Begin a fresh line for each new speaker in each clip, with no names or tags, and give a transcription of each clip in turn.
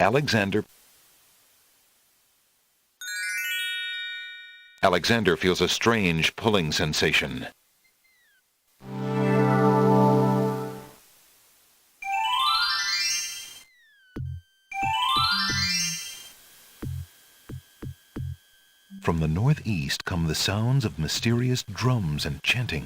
Alexander. Alexander feels a strange pulling sensation. From the northeast come the sounds of mysterious drums and chanting.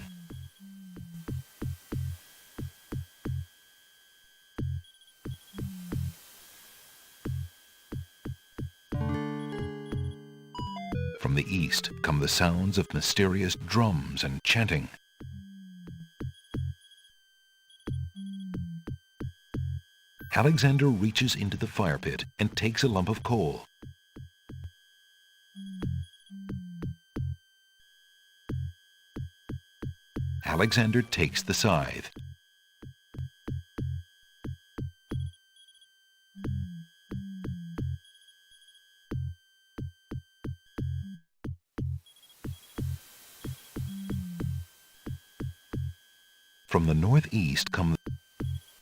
From the east come the sounds of mysterious drums and chanting. Alexander reaches into the fire pit and takes a lump of coal. Alexander takes the scythe. From the northeast come.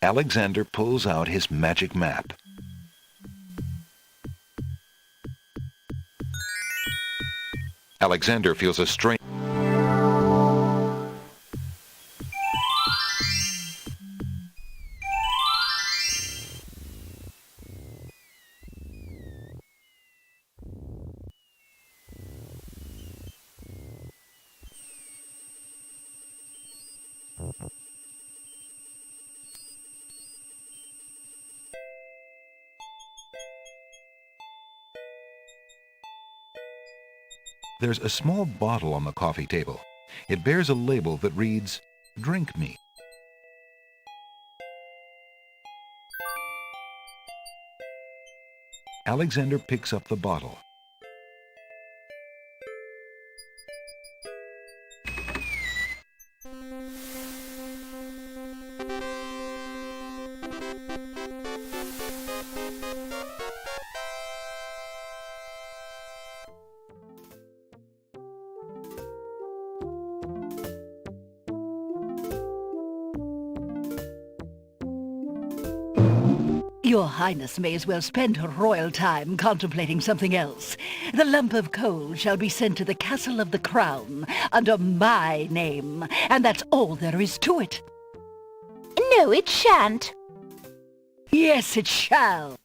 Alexander pulls out his magic map. Alexander feels a strange. There's a small bottle on the coffee table. It bears a label that reads, "Drink me." Alexander picks up the bottle.
Your Highness may as well spend her royal time contemplating something else. The lump of coal shall be sent to the Castle of the Crown under my name, and that's all there is to it.
No, it shan't.
Yes, it shall.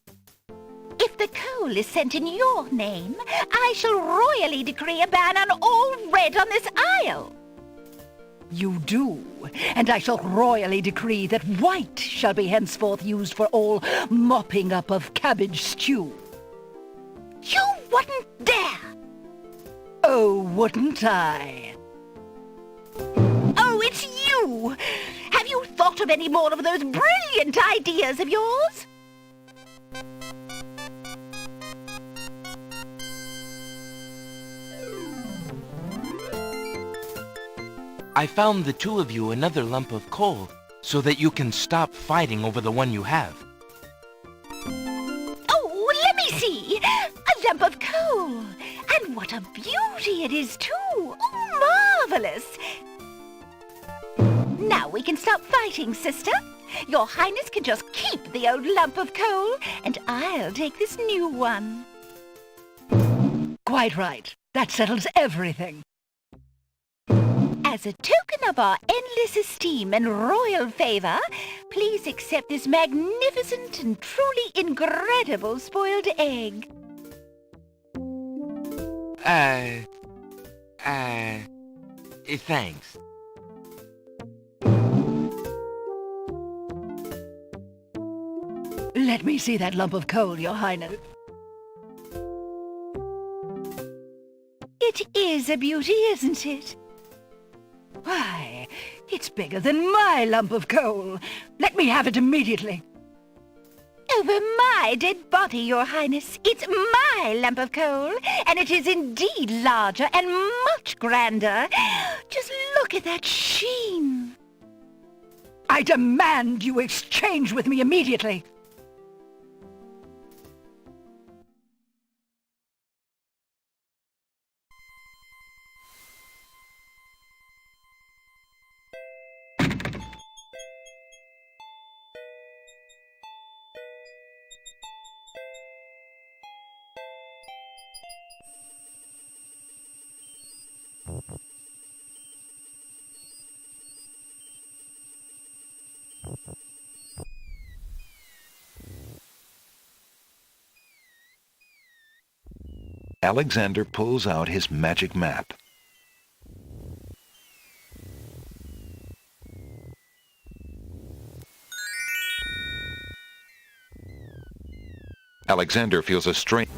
If the coal is sent in your name, I shall royally decree a ban on all red on this isle.
You do, and I shall royally decree that white shall be henceforth used for all mopping up of cabbage stew.
You wouldn't dare!
Oh, wouldn't I?
Oh, it's you! Have you thought of any more of those brilliant ideas of yours?
I found the two of you another lump of coal so that you can stop fighting over the one you have.
Oh, let me see! A lump of coal! And what a beauty it is, too! Oh, marvelous! Now we can stop fighting, sister. Your Highness can just keep the old lump of coal, and I'll take this new one.
Quite right. That settles everything.
As a token of our endless esteem and royal favor, please accept this magnificent and truly incredible spoiled egg.
Thanks.
Let me see that lump of coal, Your Highness.
It is a beauty, isn't it?
Why, it's bigger than my lump of coal. Let me have it immediately.
Over my dead body, Your Highness. It's my lump of coal, and it is indeed larger and much grander. Just look at that sheen.
I demand you exchange with me immediately.
Alexander pulls out his magic map. Alexander feels a strange...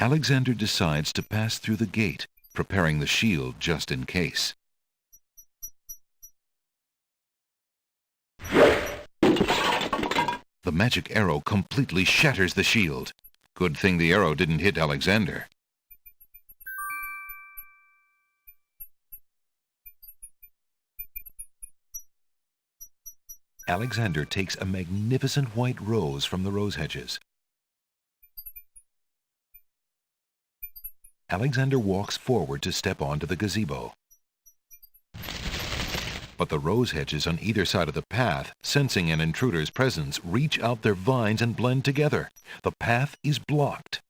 Alexander decides to pass through the gate, preparing the shield just in case. The magic arrow completely shatters the shield. Good thing the arrow didn't hit Alexander. Alexander takes a magnificent white rose from the rose hedges. Alexander walks forward to step onto the gazebo. But the rose hedges on either side of the path, sensing an intruder's presence, reach out their vines and blend together. The path is blocked.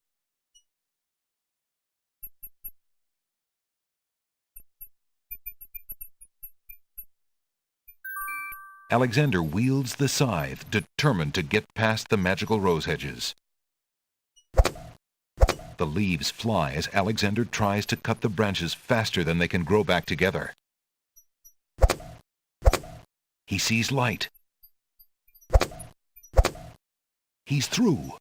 Alexander wields the scythe, determined to get past the magical rose hedges. The leaves fly as Alexander tries to cut the branches faster than they can grow back together. He sees light. He's through.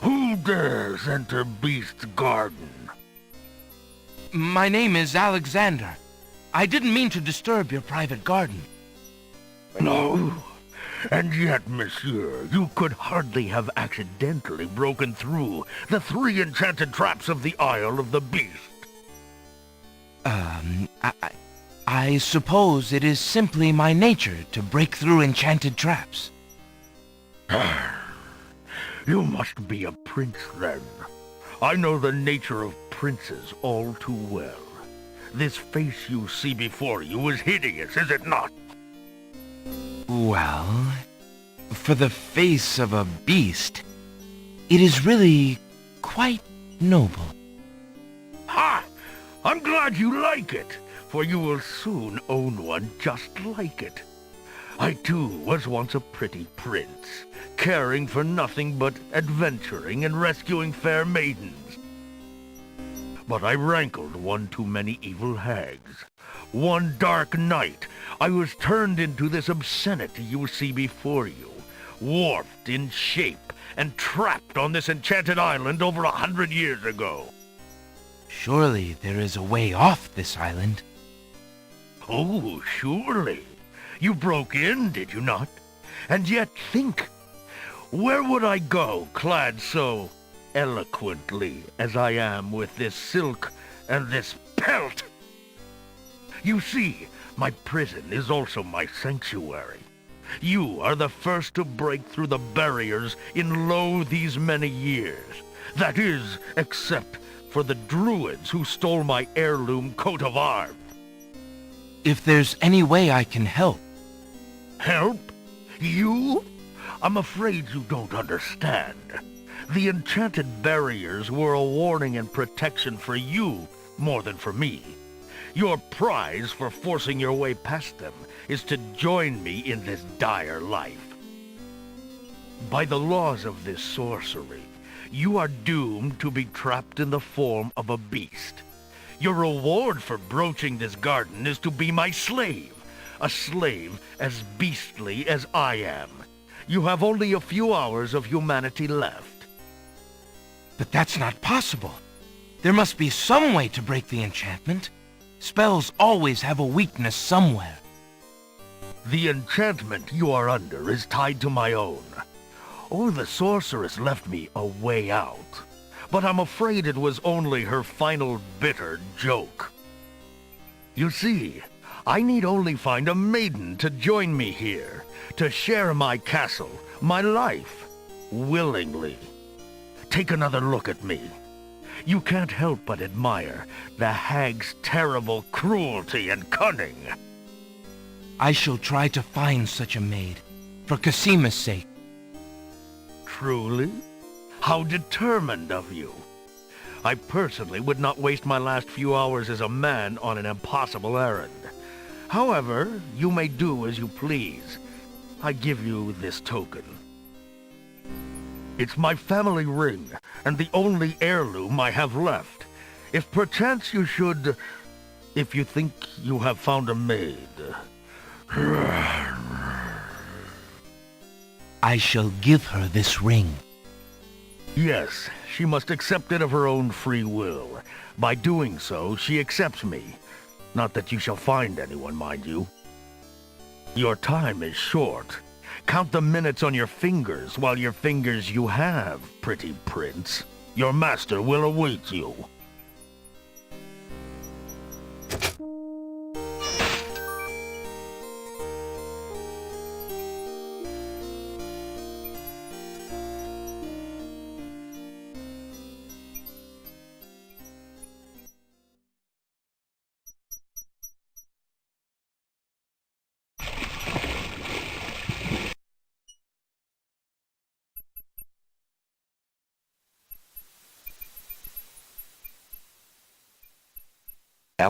Who dares enter Beast's garden?
My name is Alexander. I didn't mean to disturb your private garden.
No. And yet, monsieur, you could hardly have accidentally broken through the 3 enchanted traps of the Isle of the Beast.
I suppose it is simply my nature to break through enchanted traps.
You must be a prince, then. I know the nature of princes all too well. This face you see before you is hideous, is it not?
Well, for the face of a beast, it is really quite noble.
Ha! I'm glad you like it, for you will soon own one just like it. I too was once a pretty prince, caring for nothing but adventuring and rescuing fair maidens. But I rankled one too many evil hags. One dark night, I was turned into this obscenity you see before you, warped in shape and trapped on this enchanted island over 100 years ago.
Surely there is a way off this island.
Oh, surely. You broke in, did you not? And yet think, where would I go clad so eloquently as I am with this silk and this pelt? You see, my prison is also my sanctuary. You are the first to break through the barriers in lo these many years. That is, except for the druids who stole my heirloom coat of arms.
If there's any way I can help.
Help? You? I'm afraid you don't understand. The enchanted barriers were a warning and protection for you more than for me. Your prize for forcing your way past them is to join me in this dire life. By the laws of this sorcery, you are doomed to be trapped in the form of a beast. Your reward for broaching this garden is to be my slave, a slave as beastly as I am. You have only a few hours of humanity left.
But that's not possible. There must be some way to break the enchantment. Spells always have a weakness somewhere.
The enchantment you are under is tied to my own. Oh, the sorceress left me a way out. But I'm afraid it was only her final bitter joke. You see, I need only find a maiden to join me here, to share my castle, my life, willingly. Take another look at me. You can't help but admire the hag's terrible cruelty and cunning.
I shall try to find such a maid, for Casima's sake.
Truly? How determined of you. I personally would not waste my last few hours as a man on an impossible errand. However, you may do as you please. I give you this token. It's my family ring, and the only heirloom I have left. If perchance you should... if you think you have found a maid...
I shall give her this ring.
Yes, she must accept it of her own free will. By doing so, she accepts me. Not that you shall find anyone, mind you. Your time is short. Count the minutes on your fingers, while your fingers you have, pretty prince. Your master will await you.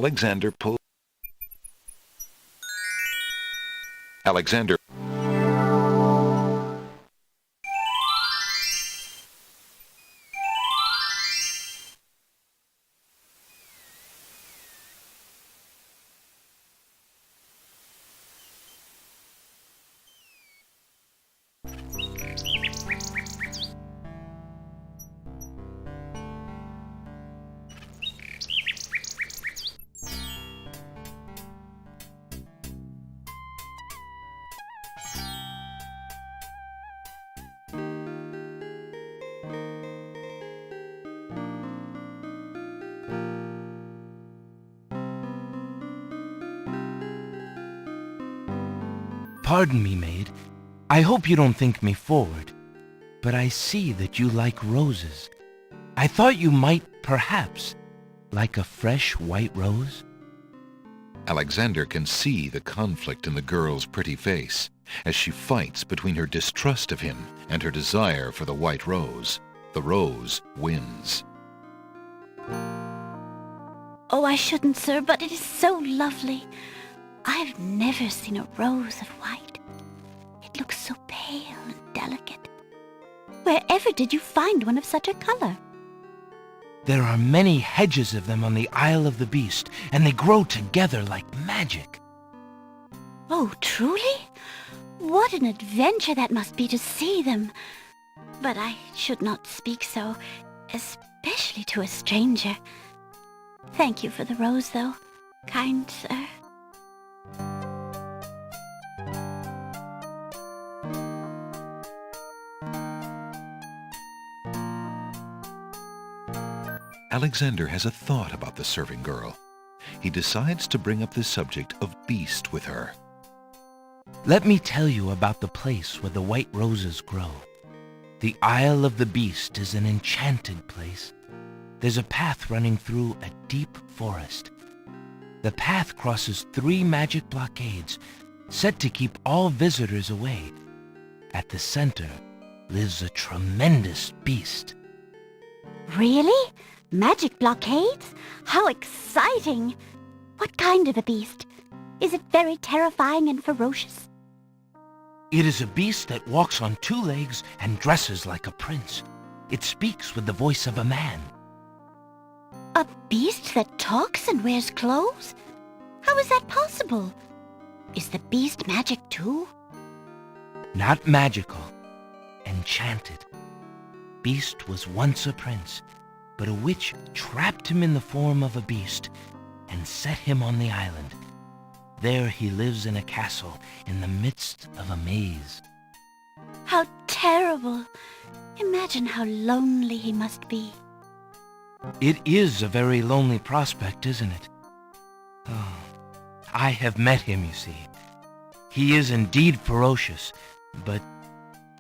Alexander.
Pardon me, maid. I hope you don't think me forward, but I see that you like roses. I thought you might, perhaps, like a fresh white rose.
Alexander can see the conflict in the girl's pretty face as she fights between her distrust of him and her desire for the white rose. The rose wins.
Oh, I shouldn't, sir, but it is so lovely. I've never seen a rose of white. It looks so pale and delicate. Wherever did you find one of such a color?
There are many hedges of them on the Isle of the Beast, and they grow together like magic.
Oh, truly? What an adventure that must be to see them. But I should not speak so, especially to a stranger. Thank you for the rose, though, kind sir.
Alexander has a thought about the serving girl. He decides to bring up the subject of beast with her.
Let me tell you about the place where the white roses grow. The Isle of the Beast is an enchanted place. There's a path running through a deep forest. The path crosses 3 magic blockades, set to keep all visitors away. At the center lives a tremendous beast.
Really? Magic blockades? How exciting! What kind of a beast? Is it very terrifying and ferocious?
It is a beast that walks on 2 legs and dresses like a prince. It speaks with the voice of a man.
A beast that talks and wears clothes? How is that possible? Is the beast magic too?
Not magical, enchanted. Beast was once a prince, but a witch trapped him in the form of a beast and set him on the island. There he lives in a castle in the midst of a maze.
How terrible! Imagine how lonely he must be.
It is a very lonely prospect, isn't it? Oh, I have met him, you see. He is indeed ferocious, but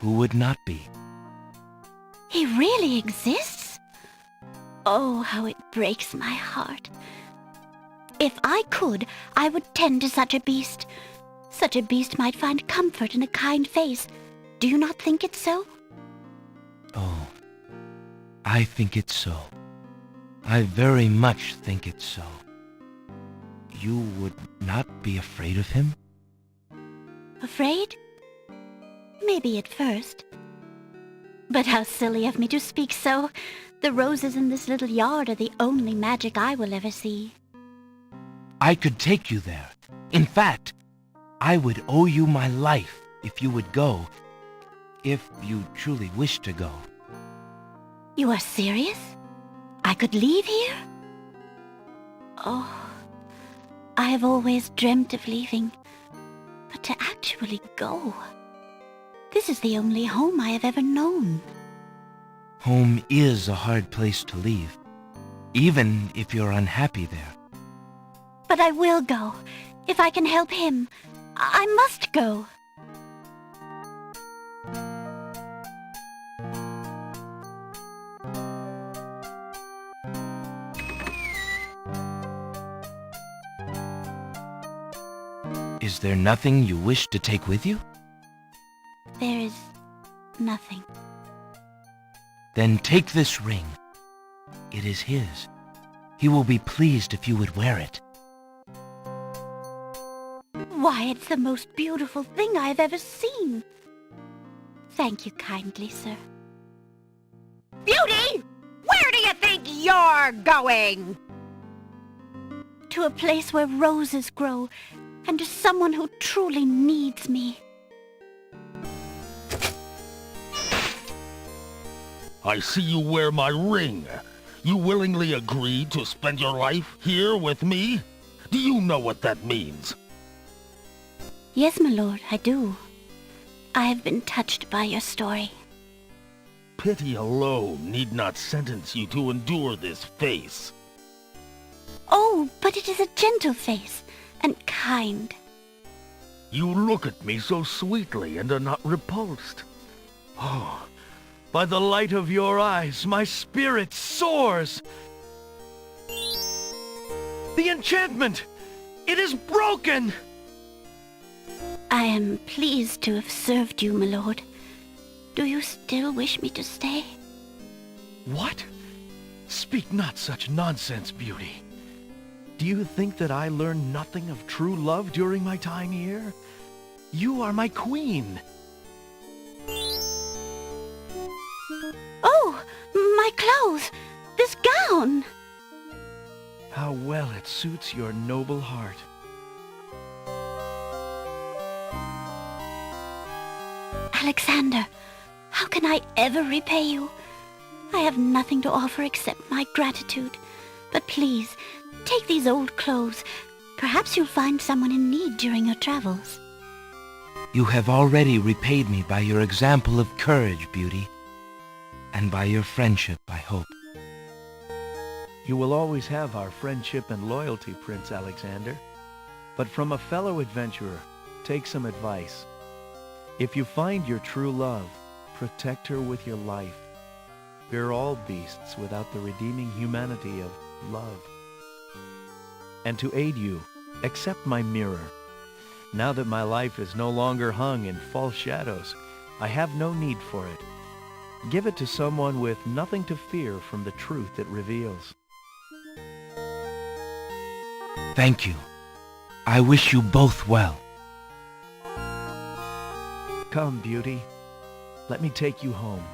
who would not be?
He really exists? Oh, how it breaks my heart. If I could, I would tend to such a beast. Such a beast might find comfort in a kind face. Do you not think it so?
Oh, I think it so. I very much think it so. You would not be afraid of him?
Afraid? Maybe at first. But how silly of me to speak so. The roses in this little yard are the only magic I will ever see.
I could take you there. In fact, I would owe you my life if you would go, if you truly wish to go.
You are serious? I could leave here? Oh, I have always dreamt of leaving, but to actually go. This is the only home I have ever known.
Home is a hard place to leave, even if you're unhappy there.
But I will go. If I can help him, I must go.
Is there nothing you wish to take with you?
There is nothing.
Then take this ring. It is his. He will be pleased if you would wear it.
Why, it's the most beautiful thing I have ever seen. Thank you kindly, sir.
Beauty! Where do you think you're going?
To a place where roses grow, and to someone who truly needs me.
I see you wear my ring. You willingly agreed to spend your life here with me? Do you know what that means?
Yes, my lord, I do. I have been touched by your story.
Pity alone need not sentence you to endure this face.
Oh, but it is a gentle face, and kind.
You look at me so sweetly and are not repulsed. Oh, by the light of your eyes, my spirit soars. The enchantment! It is broken!
I am pleased to have served you, my lord. Do you still wish me to stay?
What? Speak not such nonsense, Beauty. Do you think that I learned nothing of true love during my time here? You are my queen.
Oh, my clothes! This gown!
How well it suits your noble heart.
Alexander, how can I ever repay you? I have nothing to offer except my gratitude. But please, take these old clothes. Perhaps you'll find someone in need during your travels.
You have already repaid me by your example of courage, Beauty, and by your friendship, I hope.
You will always have our friendship and loyalty, Prince Alexander. But from a fellow adventurer, take some advice. If you find your true love, protect her with your life. We're all beasts without the redeeming humanity of love. And to aid you, accept my mirror. Now that my life is no longer hung in false shadows, I have no need for it. Give it to someone with nothing to fear from the truth it reveals.
Thank you. I wish you both well.
Come, Beauty. Let me take you home.